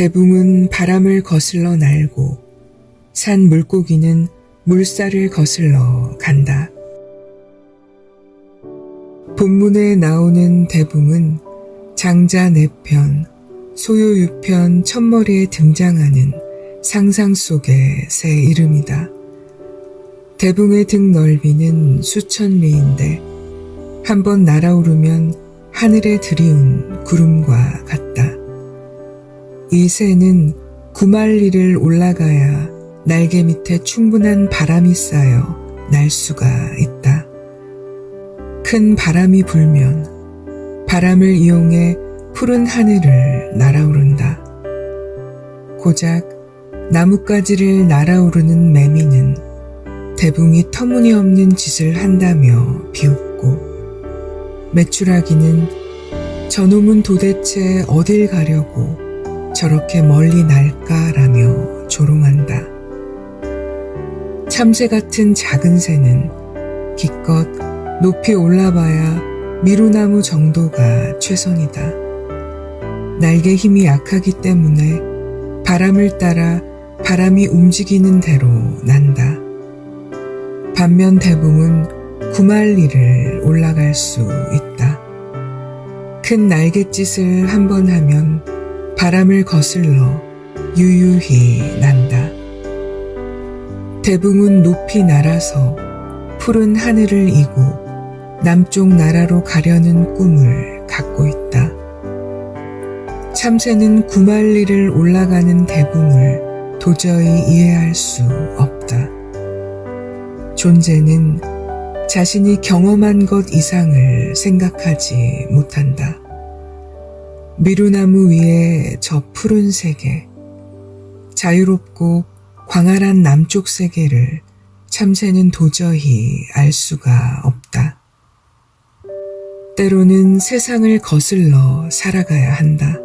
대붕은 바람을 거슬러 날고 산 물고기는 물살을 거슬러 간다. 본문에 나오는 대붕은 장자 4편, 소요 6편 첫머리에 등장하는 상상 속의 새 이름이다. 대붕의 등 넓이는 수천 리인데 한번 날아오르면 하늘에 들이운 구름과 같다. 이 새는 9만리를 올라가야 날개 밑에 충분한 바람이 쌓여 날 수가 있다. 큰 바람이 불면 바람을 이용해 푸른 하늘을 날아오른다. 고작 나뭇가지를 날아오르는 매미는 대붕이 터무니없는 짓을 한다며 비웃고, 메추라기는 저놈은 도대체 어딜 가려고 저렇게 멀리 날까라며 조롱한다. 참새 같은 작은 새는 기껏 높이 올라봐야 미루나무 정도가 최선이다. 날개 힘이 약하기 때문에 바람을 따라 바람이 움직이는 대로 난다. 반면 대붕은 9만리를 올라갈 수 있다. 큰 날갯짓을 한번 하면 바람을 거슬러 유유히 난다. 대붕은 높이 날아서 푸른 하늘을 이고 남쪽 나라로 가려는 꿈을 갖고 있다. 참새는 9만리를 올라가는 대붕을 도저히 이해할 수 없다. 존재는 자신이 경험한 것 이상을 생각하지 못한다. 미루나무 위에 저 푸른 세계, 자유롭고 광활한 남쪽 세계를 참새는 도저히 알 수가 없다. 때로는 세상을 거슬러 살아가야 한다.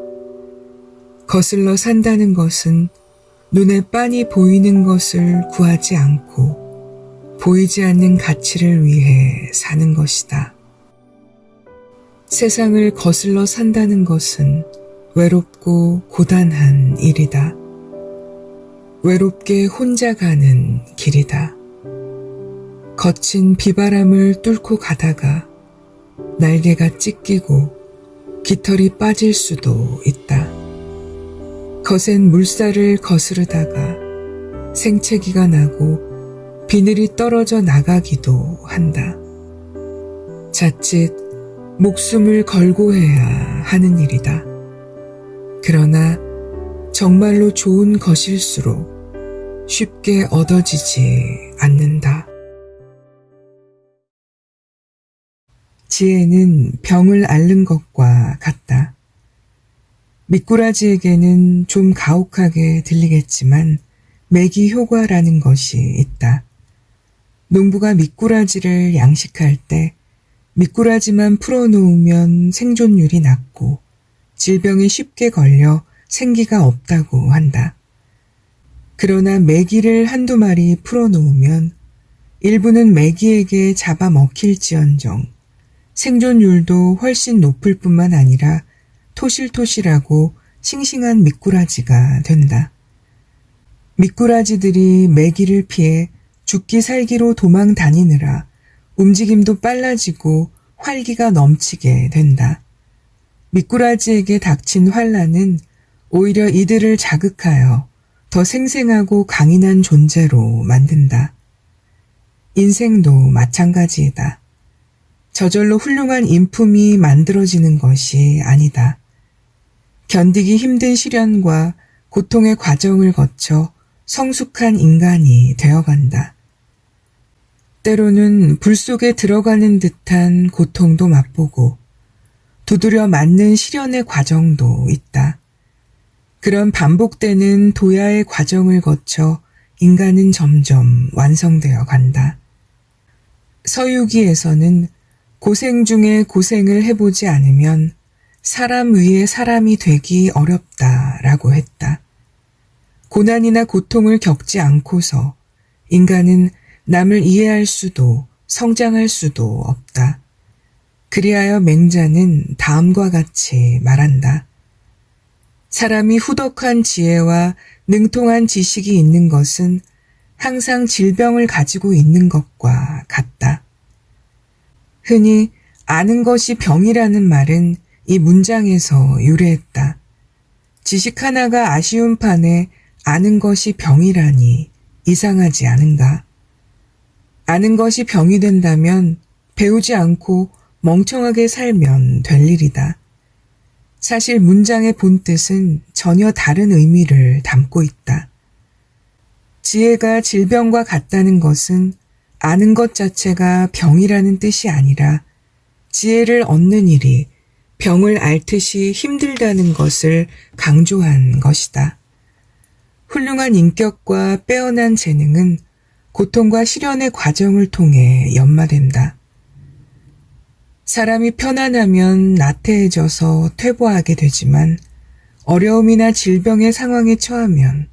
거슬러 산다는 것은 눈에 빤히 보이는 것을 구하지 않고 보이지 않는 가치를 위해 사는 것이다. 세상을 거슬러 산다는 것은 외롭고 고단한 일이다. 외롭게 혼자 가는 길이다. 거친 비바람을 뚫고 가다가 날개가 찢기고 깃털이 빠질 수도 있다. 거센 물살을 거스르다가 생채기가 나고 비늘이 떨어져 나가기도 한다. 자칫 목숨을 걸고 해야 하는 일이다. 그러나 정말로 좋은 것일수록 쉽게 얻어지지 않는다. 지혜는 병을 앓는 것과 같다. 미꾸라지에게는 좀 가혹하게 들리겠지만 매기 효과라는 것이 있다. 농부가 미꾸라지를 양식할 때 미꾸라지만 풀어놓으면 생존율이 낮고 질병에 쉽게 걸려 생기가 없다고 한다. 그러나 메기를 한두 마리 풀어놓으면 일부는 메기에게 잡아먹힐지언정 생존율도 훨씬 높을 뿐만 아니라 토실토실하고 싱싱한 미꾸라지가 된다. 미꾸라지들이 메기를 피해 죽기 살기로 도망 다니느라 움직임도 빨라지고 활기가 넘치게 된다. 미꾸라지에게 닥친 환란은 오히려 이들을 자극하여 더 생생하고 강인한 존재로 만든다. 인생도 마찬가지이다. 저절로 훌륭한 인품이 만들어지는 것이 아니다. 견디기 힘든 시련과 고통의 과정을 거쳐 성숙한 인간이 되어간다. 때로는 불 속에 들어가는 듯한 고통도 맛보고 두드려 맞는 시련의 과정도 있다. 그런 반복되는 도야의 과정을 거쳐 인간은 점점 완성되어 간다. 서유기에서는 고생 중에 고생을 해보지 않으면 사람 위에 사람이 되기 어렵다라고 했다. 고난이나 고통을 겪지 않고서 인간은 남을 이해할 수도 성장할 수도 없다. 그리하여 맹자는 다음과 같이 말한다. 사람이 후덕한 지혜와 능통한 지식이 있는 것은 항상 질병을 가지고 있는 것과 같다. 흔히 아는 것이 병이라는 말은 이 문장에서 유래했다. 지식 하나가 아쉬운 판에 아는 것이 병이라니 이상하지 않은가. 아는 것이 병이 된다면 배우지 않고 멍청하게 살면 될 일이다. 사실 문장의 본뜻은 전혀 다른 의미를 담고 있다. 지혜가 질병과 같다는 것은 아는 것 자체가 병이라는 뜻이 아니라 지혜를 얻는 일이 병을 앓듯이 힘들다는 것을 강조한 것이다. 훌륭한 인격과 빼어난 재능은 고통과 시련의 과정을 통해 연마된다. 사람이 편안하면 나태해져서 퇴보하게 되지만 어려움이나 질병의 상황에 처하면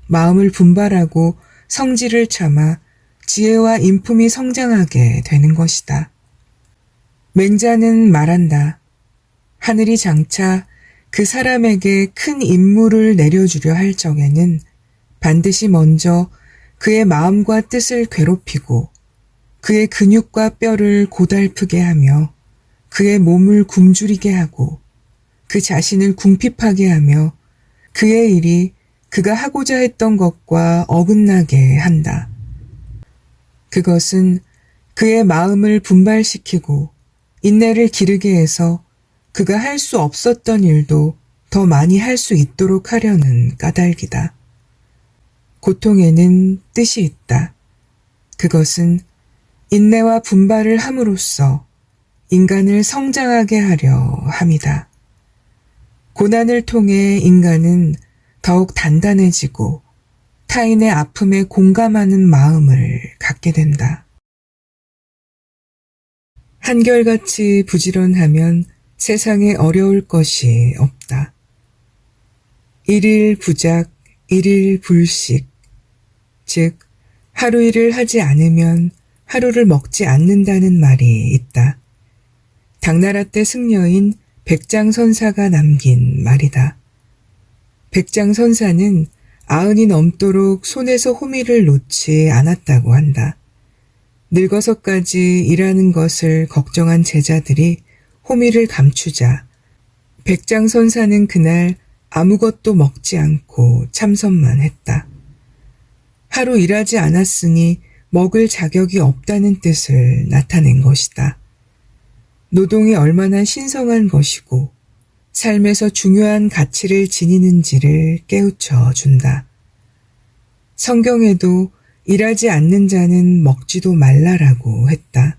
마음을 분발하고 성질을 참아 지혜와 인품이 성장하게 되는 것이다. 맹자는 말한다. 하늘이 장차 그 사람에게 큰 임무를 내려주려 할 적에는 반드시 먼저 그의 마음과 뜻을 괴롭히고 그의 근육과 뼈를 고달프게 하며 그의 몸을 굶주리게 하고 그 자신을 궁핍하게 하며 그의 일이 그가 하고자 했던 것과 어긋나게 한다. 그것은 그의 마음을 분발시키고 인내를 기르게 해서 그가 할 수 없었던 일도 더 많이 할 수 있도록 하려는 까닭이다. 고통에는 뜻이 있다. 그것은 인내와 분발을 함으로써 인간을 성장하게 하려 함이다. 고난을 통해 인간은 더욱 단단해지고 타인의 아픔에 공감하는 마음을 갖게 된다. 한결같이 부지런하면 세상에 어려울 것이 없다. 일일 부작, 일일 불식, 즉 하루 일을 하지 않으면 하루를 먹지 않는다는 말이 있다. 당나라 때 승려인 백장선사가 남긴 말이다. 백장선사는 90이 넘도록 손에서 호미를 놓지 않았다고 한다. 늙어서까지 일하는 것을 걱정한 제자들이 호미를 감추자 백장선사는 그날 아무것도 먹지 않고 참선만 했다. 하루 일하지 않았으니 먹을 자격이 없다는 뜻을 나타낸 것이다. 노동이 얼마나 신성한 것이고 삶에서 중요한 가치를 지니는지를 깨우쳐 준다. 성경에도 일하지 않는 자는 먹지도 말라라고 했다.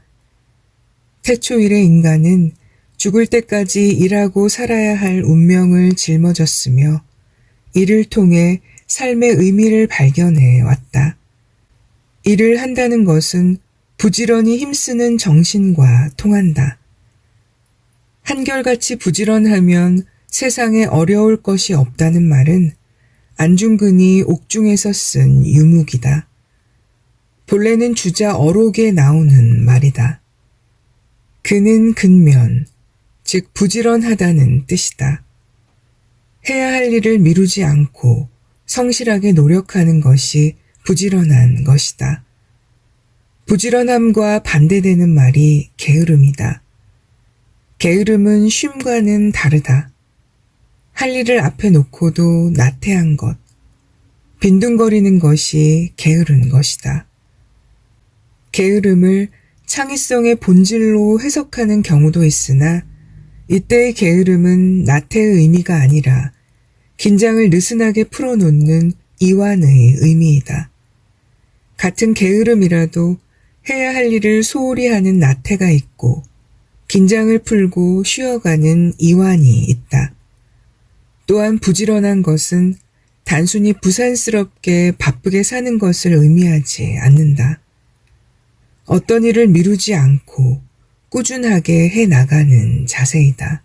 태초일의 인간은 죽을 때까지 일하고 살아야 할 운명을 짊어졌으며 이를 통해 삶의 의미를 발견해 왔다. 일을 한다는 것은 부지런히 힘쓰는 정신과 통한다. 한결같이 부지런하면 세상에 어려울 것이 없다는 말은 안중근이 옥중에서 쓴 유묵이다. 본래는 주자 어록에 나오는 말이다. 그는 근면, 즉 부지런하다는 뜻이다. 해야 할 일을 미루지 않고 성실하게 노력하는 것이 부지런한 것이다. 부지런함과 반대되는 말이 게으름이다. 게으름은 쉼과는 다르다. 할 일을 앞에 놓고도 나태한 것, 빈둥거리는 것이 게으른 것이다. 게으름을 창의성의 본질로 해석하는 경우도 있으나 이때의 게으름은 나태의 의미가 아니라 긴장을 느슨하게 풀어놓는 이완의 의미이다. 같은 게으름이라도 해야 할 일을 소홀히 하는 나태가 있고 긴장을 풀고 쉬어가는 이완이 있다. 또한 부지런한 것은 단순히 부산스럽게 바쁘게 사는 것을 의미하지 않는다. 어떤 일을 미루지 않고 꾸준하게 해나가는 자세이다.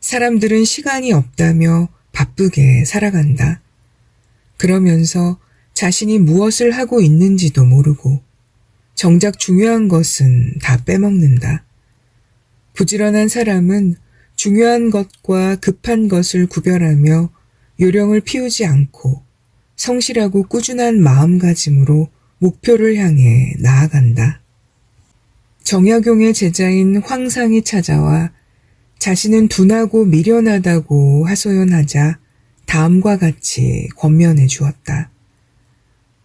사람들은 시간이 없다며 바쁘게 살아간다. 그러면서 자신이 무엇을 하고 있는지도 모르고 정작 중요한 것은 다 빼먹는다. 부지런한 사람은 중요한 것과 급한 것을 구별하며 요령을 피우지 않고 성실하고 꾸준한 마음가짐으로 목표를 향해 나아간다. 정약용의 제자인 황상이 찾아와 자신은 둔하고 미련하다고 하소연하자 다음과 같이 권면해 주었다.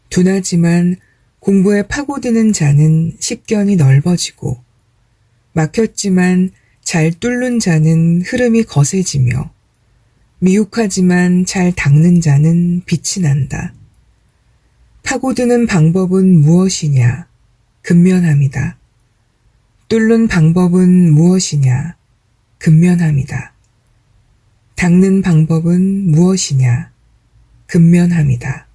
둔하지만 공부에 파고드는 자는 식견이 넓어지고, 막혔지만 잘 뚫는 자는 흐름이 거세지며, 미혹하지만 잘 닦는 자는 빛이 난다. 파고드는 방법은 무엇이냐? 근면함이다. 뚫는 방법은 무엇이냐? 근면함이다. 닦는 방법은 무엇이냐? 근면함이다.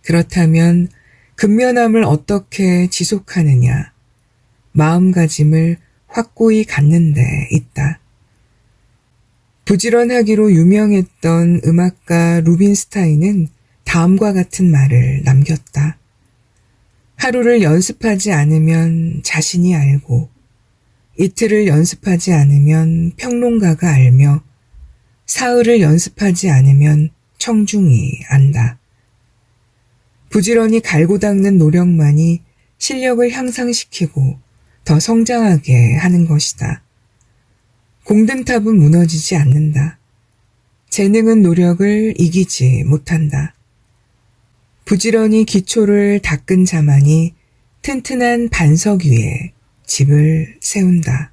그렇다면 근면함을 어떻게 지속하느냐? 마음가짐을 확고히 갖는 데 있다. 부지런하기로 유명했던 음악가 루빈스타인은 다음과 같은 말을 남겼다. 하루를 연습하지 않으면 자신이 알고, 이틀을 연습하지 않으면 평론가가 알며, 사흘을 연습하지 않으면 청중이 안다. 부지런히 갈고 닦는 노력만이 실력을 향상시키고 더 성장하게 하는 것이다. 공든탑은 무너지지 않는다. 재능은 노력을 이기지 못한다. 부지런히 기초를 닦은 자만이 튼튼한 반석 위에 집을 세운다.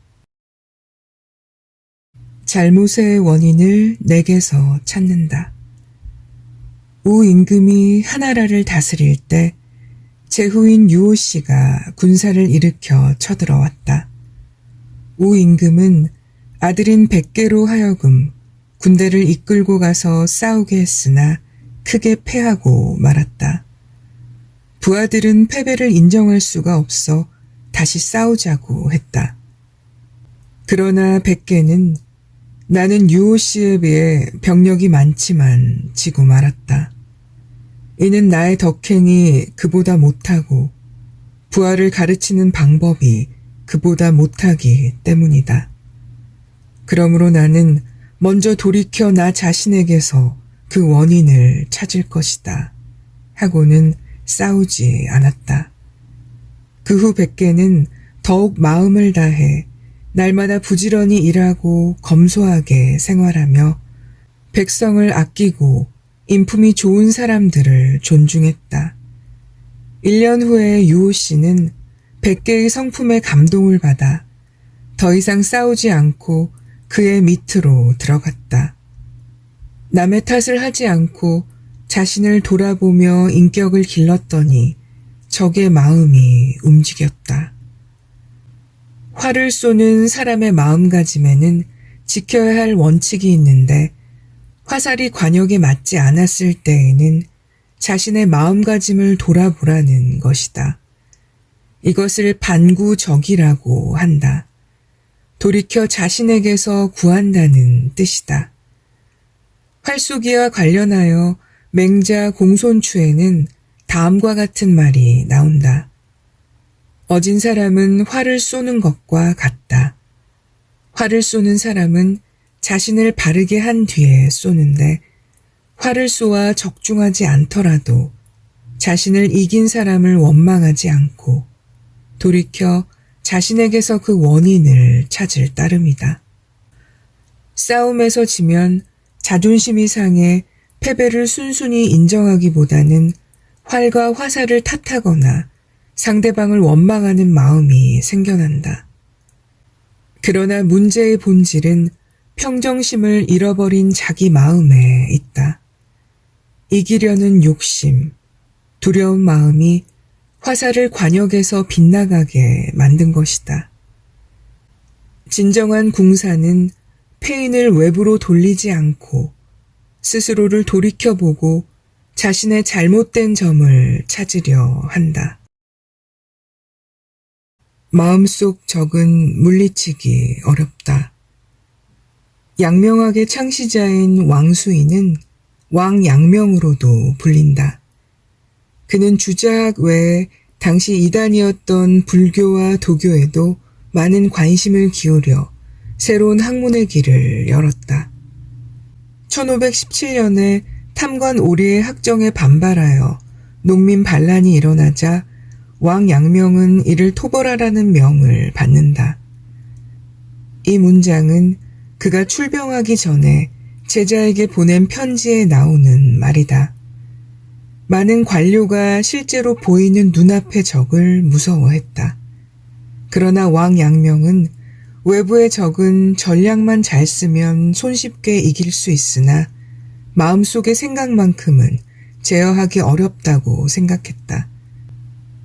잘못의 원인을 내게서 찾는다. 우 임금이 하나라를 다스릴 때 제후인 유호 씨가 군사를 일으켜 쳐들어왔다. 우 임금은 아들인 백계로 하여금 군대를 이끌고 가서 싸우게 했으나 크게 패하고 말았다. 부하들은 패배를 인정할 수가 없어 다시 싸우자고 했다. 그러나 백계는 나는 유호 씨에 비해 병력이 많지만 지고 말았다. 이는 나의 덕행이 그보다 못하고 부하를 가르치는 방법이 그보다 못하기 때문이다. 그러므로 나는 먼저 돌이켜 나 자신에게서 그 원인을 찾을 것이다. 하고는 싸우지 않았다. 그 후 백계는 더욱 마음을 다해 날마다 부지런히 일하고 검소하게 생활하며 백성을 아끼고 인품이 좋은 사람들을 존중했다. 1년 후에 유호 씨는 백계의 성품에 감동을 받아 더 이상 싸우지 않고 그의 밑으로 들어갔다. 남의 탓을 하지 않고 자신을 돌아보며 인격을 길렀더니 적의 마음이 움직였다. 활을 쏘는 사람의 마음가짐에는 지켜야 할 원칙이 있는데 화살이 관역에 맞지 않았을 때에는 자신의 마음가짐을 돌아보라는 것이다. 이것을 반구적이라고 한다. 돌이켜 자신에게서 구한다는 뜻이다. 활쏘기와 관련하여 맹자 공손추에는 다음과 같은 말이 나온다. 어진 사람은 활을 쏘는 것과 같다. 활을 쏘는 사람은 자신을 바르게 한 뒤에 쏘는데 활을 쏘아 적중하지 않더라도 자신을 이긴 사람을 원망하지 않고 돌이켜 자신에게서 그 원인을 찾을 따름이다. 싸움에서 지면 자존심이 상해 패배를 순순히 인정하기보다는 활과 화살을 탓하거나 상대방을 원망하는 마음이 생겨난다. 그러나 문제의 본질은 평정심을 잃어버린 자기 마음에 있다. 이기려는 욕심, 두려운 마음이 화살을 관역에서 빗나가게 만든 것이다. 진정한 궁사는 패인을 외부로 돌리지 않고 스스로를 돌이켜보고 자신의 잘못된 점을 찾으려 한다. 마음속 적은 물리치기 어렵다. 양명학의 창시자인 왕수인은 왕양명으로도 불린다. 그는 주자학 외에 당시 이단이었던 불교와 도교에도 많은 관심을 기울여 새로운 학문의 길을 열었다. 1517년에 탐관 오리의 학정에 반발하여 농민 반란이 일어나자 왕 양명은 이를 토벌하라는 명을 받는다. 이 문장은 그가 출병하기 전에 제자에게 보낸 편지에 나오는 말이다. 많은 관료가 실제로 보이는 눈앞의 적을 무서워했다. 그러나 왕 양명은 외부의 적은 전략만 잘 쓰면 손쉽게 이길 수 있으나 마음속의 생각만큼은 제어하기 어렵다고 생각했다.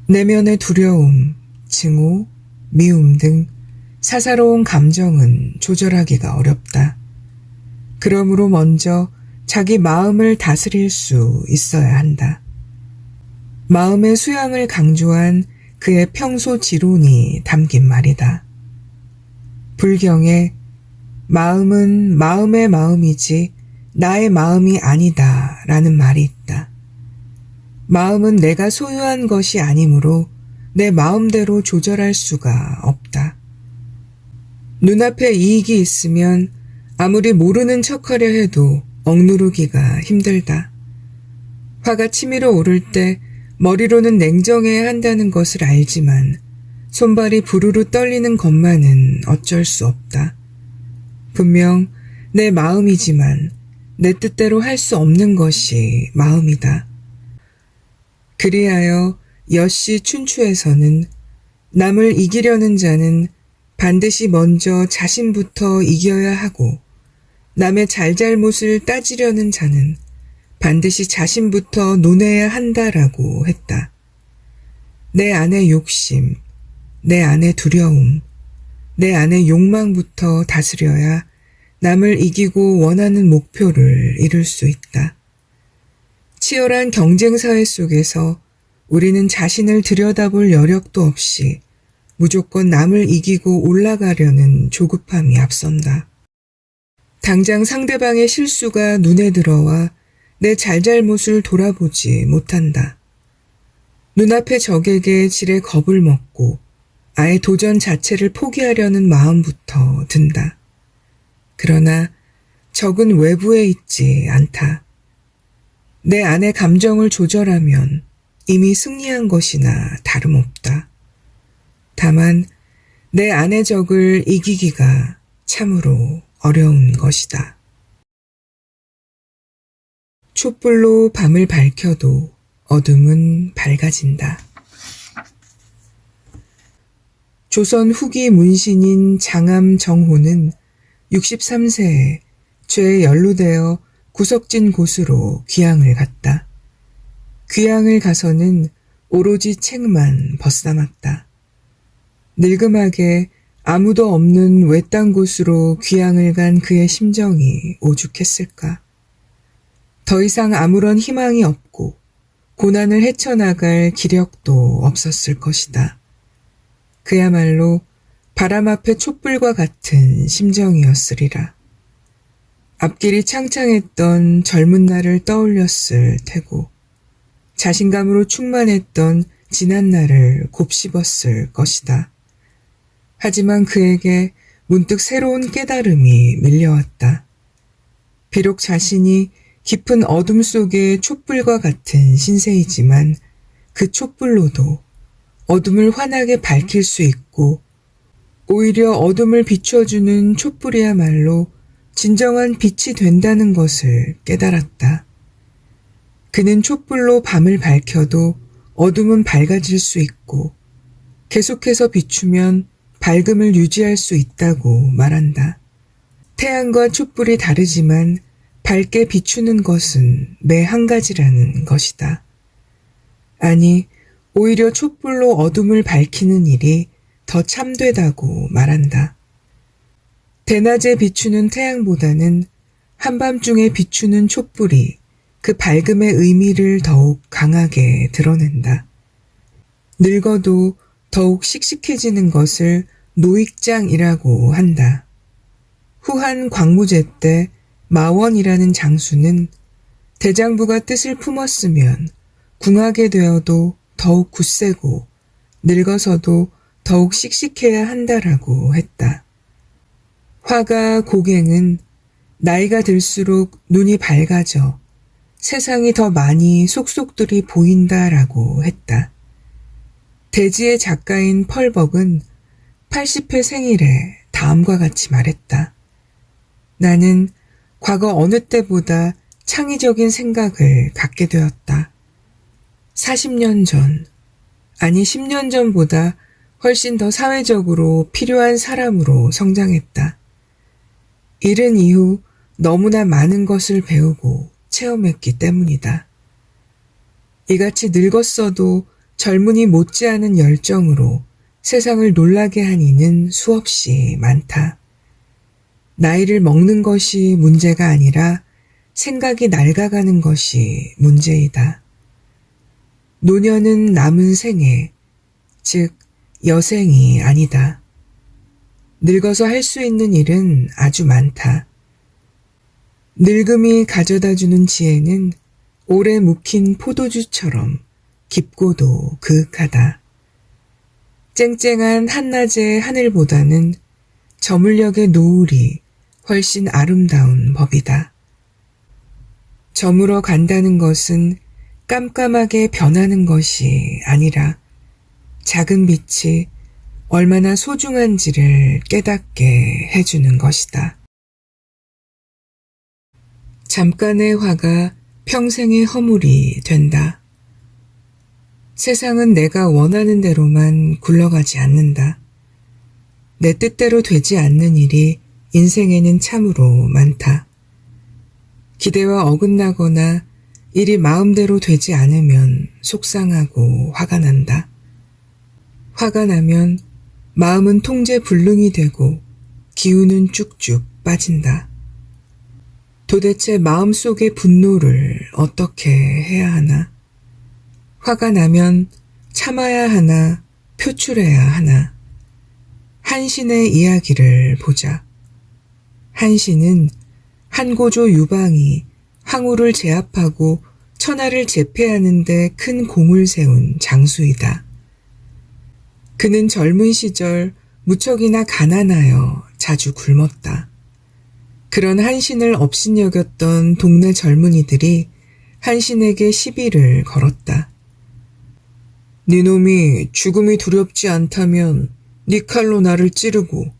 내면의 두려움, 증오, 미움 등 사사로운 감정은 조절하기가 어렵다. 그러므로 먼저 자기 마음을 다스릴 수 있어야 한다. 마음의 수양을 강조한 그의 평소 지론이 담긴 말이다. 불경에 마음은 마음의 마음이지 나의 마음이 아니다 라는 말이 있다. 마음은 내가 소유한 것이 아니므로 내 마음대로 조절할 수가 없다. 눈앞에 이익이 있으면 아무리 모르는 척하려 해도 억누르기가 힘들다. 화가 치밀어 오를 때 머리로는 냉정해야 한다는 것을 알지만 손발이 부르르 떨리는 것만은 어쩔 수 없다. 분명 내 마음이지만 내 뜻대로 할 수 없는 것이 마음이다. 그리하여 여씨 춘추에서는 남을 이기려는 자는 반드시 먼저 자신부터 이겨야 하고 남의 잘잘못을 따지려는 자는 반드시 자신부터 논해야 한다라고 했다. 내 안의 욕심, 내 안의 두려움, 내 안의 욕망부터 다스려야 남을 이기고 원하는 목표를 이룰 수 있다. 치열한 경쟁사회 속에서 우리는 자신을 들여다볼 여력도 없이 무조건 남을 이기고 올라가려는 조급함이 앞선다. 당장 상대방의 실수가 눈에 들어와 내 잘잘못을 돌아보지 못한다. 눈앞의 적에게 지레 겁을 먹고 아예 도전 자체를 포기하려는 마음부터 든다. 그러나 적은 외부에 있지 않다. 내 안의 감정을 조절하면 이미 승리한 것이나 다름없다. 다만 내 안의 적을 이기기가 참으로 어려운 것이다. 촛불로 밤을 밝혀도 어둠은 밝아진다. 조선 후기 문신인 장암 정호는 63세에 죄에 연루되어 구석진 곳으로 귀향을 갔다. 귀향을 가서는 오로지 책만 벗삼았다. 늙음하게 아무도 없는 외딴 곳으로 귀향을 간 그의 심정이 오죽했을까. 더 이상 아무런 희망이 없고 고난을 헤쳐나갈 기력도 없었을 것이다. 그야말로 바람 앞에 촛불과 같은 심정이었으리라. 앞길이 창창했던 젊은 날을 떠올렸을 테고 자신감으로 충만했던 지난 날을 곱씹었을 것이다. 하지만 그에게 문득 새로운 깨달음이 밀려왔다. 비록 자신이 깊은 어둠 속의 촛불과 같은 신세이지만 그 촛불로도 어둠을 환하게 밝힐 수 있고 오히려 어둠을 비춰주는 촛불이야말로 진정한 빛이 된다는 것을 깨달았다. 그는 촛불로 밤을 밝혀도 어둠은 밝아질 수 있고 계속해서 비추면 밝음을 유지할 수 있다고 말한다. 태양과 촛불이 다르지만 밝게 비추는 것은 매 한 가지라는 것이다. 아니, 오히려 촛불로 어둠을 밝히는 일이 더 참되다고 말한다. 대낮에 비추는 태양보다는 한밤중에 비추는 촛불이 그 밝음의 의미를 더욱 강하게 드러낸다. 늙어도 더욱 씩씩해지는 것을 노익장이라고 한다. 후한 광무제 때 마원이라는 장수는 대장부가 뜻을 품었으면 궁하게 되어도 더욱 굳세고 늙어서도 더욱 씩씩해야 한다라고 했다. 화가 고갱은 나이가 들수록 눈이 밝아져 세상이 더 많이 속속들이 보인다라고 했다. 대지의 작가인 펄벅은 80회 생일에 다음과 같이 말했다. 나는 과거 어느 때보다 창의적인 생각을 갖게 되었다. 40년 전, 아니 10년 전보다 훨씬 더 사회적으로 필요한 사람으로 성장했다. 이른 이후 너무나 많은 것을 배우고 체험했기 때문이다. 이같이 늙었어도 젊은이 못지않은 열정으로 세상을 놀라게 한 이는 수없이 많다. 나이를 먹는 것이 문제가 아니라 생각이 낡아가는 것이 문제이다. 노년은 남은 생애, 즉 여생이 아니다. 늙어서 할 수 있는 일은 아주 많다. 늙음이 가져다주는 지혜는 오래 묵힌 포도주처럼 깊고도 그윽하다. 쨍쨍한 한낮의 하늘보다는 저물녘의 노을이 훨씬 아름다운 법이다. 저물어 간다는 것은 깜깜하게 변하는 것이 아니라 작은 빛이 얼마나 소중한지를 깨닫게 해주는 것이다. 잠깐의 화가 평생의 허물이 된다. 세상은 내가 원하는 대로만 굴러가지 않는다. 내 뜻대로 되지 않는 일이 인생에는 참으로 많다. 기대와 어긋나거나 일이 마음대로 되지 않으면 속상하고 화가 난다. 화가 나면 마음은 통제불능이 되고 기운은 쭉쭉 빠진다. 도대체 마음속의 분노를 어떻게 해야 하나? 화가 나면 참아야 하나, 표출해야 하나? 한신의 이야기를 보자. 한신은 한고조 유방이 황후를 제압하고 천하를 제패하는 데 큰 공을 세운 장수이다. 그는 젊은 시절 무척이나 가난하여 자주 굶었다. 그런 한신을 업신여겼던 동네 젊은이들이 한신에게 시비를 걸었다. 네 놈이 죽음이 두렵지 않다면 네 칼로 나를 찌르고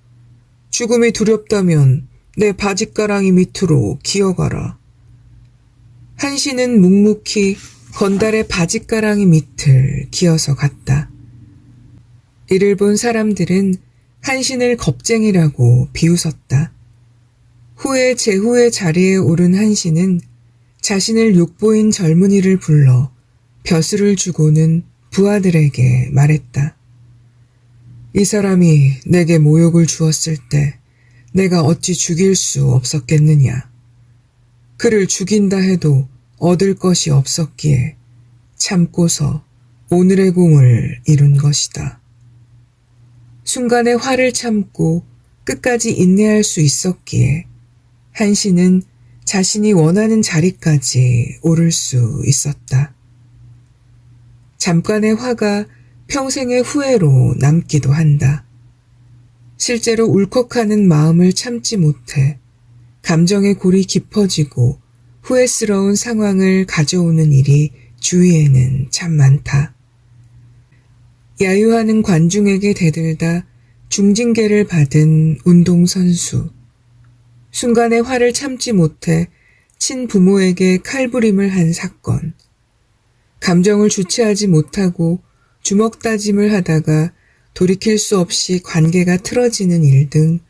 죽음이 두렵다면 내 바짓가랑이 밑으로 기어가라. 한신은 묵묵히 건달의 바짓가랑이 밑을 기어서 갔다. 이를 본 사람들은 한신을 겁쟁이라고 비웃었다. 후에 제후의 자리에 오른 한신은 자신을 욕보인 젊은이를 불러 벼슬을 주고는 부하들에게 말했다. 이 사람이 내게 모욕을 주었을 때 내가 어찌 죽일 수 없었겠느냐. 그를 죽인다 해도 얻을 것이 없었기에 참고서 오늘의 공을 이룬 것이다. 순간의 화를 참고 끝까지 인내할 수 있었기에 한신은 자신이 원하는 자리까지 오를 수 있었다. 잠깐의 화가 평생의 후회로 남기도 한다. 실제로 울컥하는 마음을 참지 못해 감정의 골이 깊어지고 후회스러운 상황을 가져오는 일이 주위에는 참 많다. 야유하는 관중에게 대들다 중징계를 받은 운동선수. 순간의 화를 참지 못해 친부모에게 칼부림을 한 사건. 감정을 주체하지 못하고 주먹 다짐을 하다가 돌이킬 수 없이 관계가 틀어지는 일 등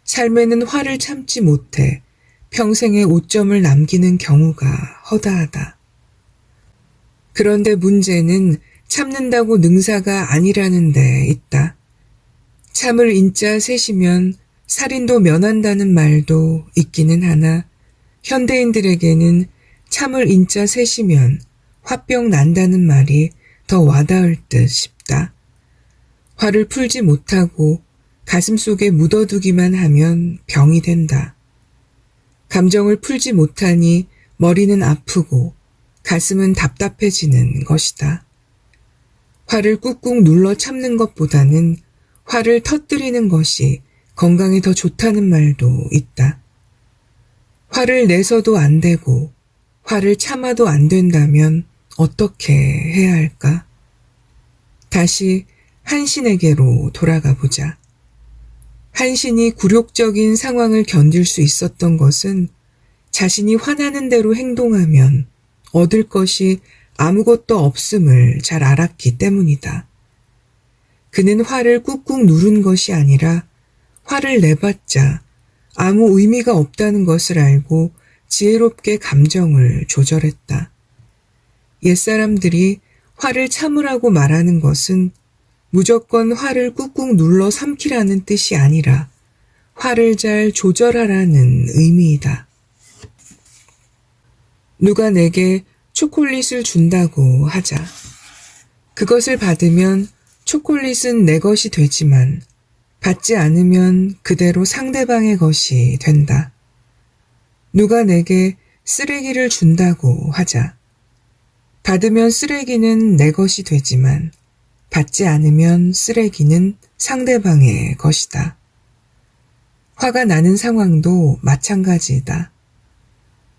삶에는 화를 참지 못해 평생의 오점을 남기는 경우가 허다하다. 그런데 문제는 참는다고 능사가 아니라는 데 있다. 참을 인자 셋이면 살인도 면한다는 말도 있기는 하나 현대인들에게는 참을 인자 셋이면 화병 난다는 말이 더 와닿을 듯 싶다. 화를 풀지 못하고 가슴속에 묻어두기만 하면 병이 된다. 감정을 풀지 못하니 머리는 아프고 가슴은 답답해지는 것이다. 화를 꾹꾹 눌러 참는 것보다는 화를 터뜨리는 것이 건강에 더 좋다는 말도 있다. 화를 내서도 안 되고 화를 참아도 안 된다면 어떻게 해야 할까? 다시 한신에게로 돌아가 보자. 한신이 굴욕적인 상황을 견딜 수 있었던 것은 자신이 화나는 대로 행동하면 얻을 것이 아무것도 없음을 잘 알았기 때문이다. 그는 화를 꾹꾹 누른 것이 아니라 화를 내봤자 아무 의미가 없다는 것을 알고 지혜롭게 감정을 조절했다. 옛사람들이 화를 참으라고 말하는 것은 무조건 화를 꾹꾹 눌러 삼키라는 뜻이 아니라 화를 잘 조절하라는 의미이다. 누가 내게 초콜릿을 준다고 하자. 그것을 받으면 초콜릿은 내 것이 되지만 받지 않으면 그대로 상대방의 것이 된다. 누가 내게 쓰레기를 준다고 하자. 받으면 쓰레기는 내 것이 되지만 받지 않으면 쓰레기는 상대방의 것이다. 화가 나는 상황도 마찬가지이다.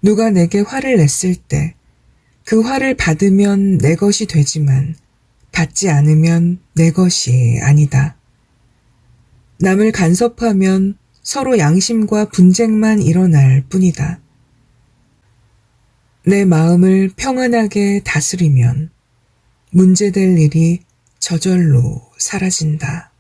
누가 내게 화를 냈을 때 그 화를 받으면 내 것이 되지만 받지 않으면 내 것이 아니다. 남을 간섭하면 서로 양심과 분쟁만 일어날 뿐이다. 내 마음을 평안하게 다스리면 문제될 일이 저절로 사라진다.